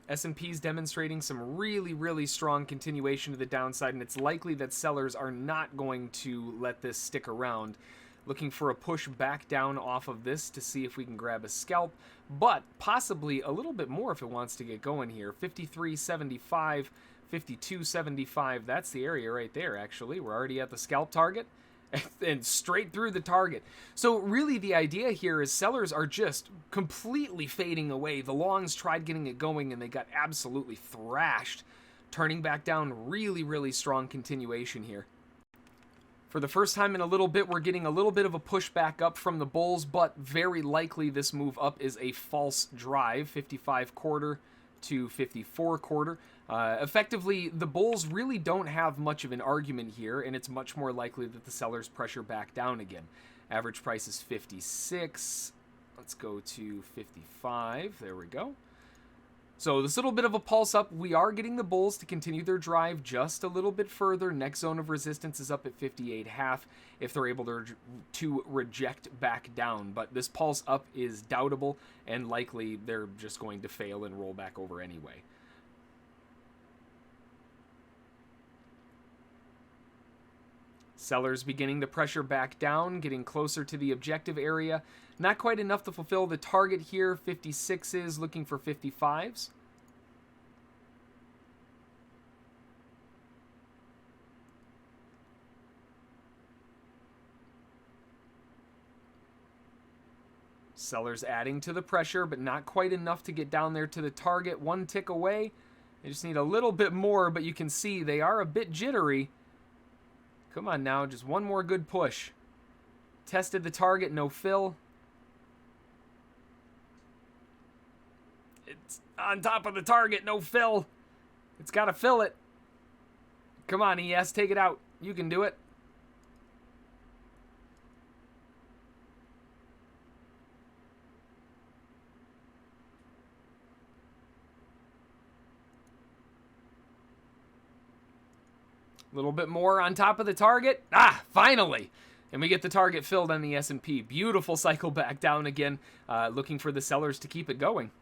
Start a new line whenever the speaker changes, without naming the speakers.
S&P is demonstrating some really, really strong continuation to the downside, and it's likely that sellers are not going to let this stick around. Looking for a push back down off of this to see if we can grab a scalp, but possibly a little bit more if it wants to get going here. 53.75, 52.75, that's the area right there, actually. We're already at the scalp target. And straight through the target. So really the idea here is sellers are just completely fading away. The longs tried getting it going and they got absolutely thrashed. Turning back down, really, really strong continuation here. For the first time in a little bit, we're getting a little bit of a push back up from the bulls, but very likely this move up is a false drive. 55 quarter to 54 quarter. Effectively, the bulls really don't have much of an argument here, and it's much more likely that the sellers pressure back down again. Average price is 56. Let's go to 55. There we go. So this little bit of a pulse up. We are getting the bulls to continue their drive just a little bit further. Next zone of resistance is up at 58.5 if they're able to reject back down. But this pulse up is doubtable, and likely they're just going to fail and roll back over anyway. Sellers beginning to pressure back down, getting closer to the objective area. Not quite enough to fulfill the target here. 56s, looking for 55s. Sellers adding to the pressure, but not quite enough to get down there to the target. One tick away. They just need a little bit more, but you can see they are a bit jittery. Come on now, just one more good push. Tested the target, no fill. It's on top of the target, no fill. It's got to fill it. Come on, ES, take it out. You can do it. A little bit more on top of the target. Ah, finally. And we get the target filled on the S&P. Beautiful cycle back down again, looking for the sellers to keep it going.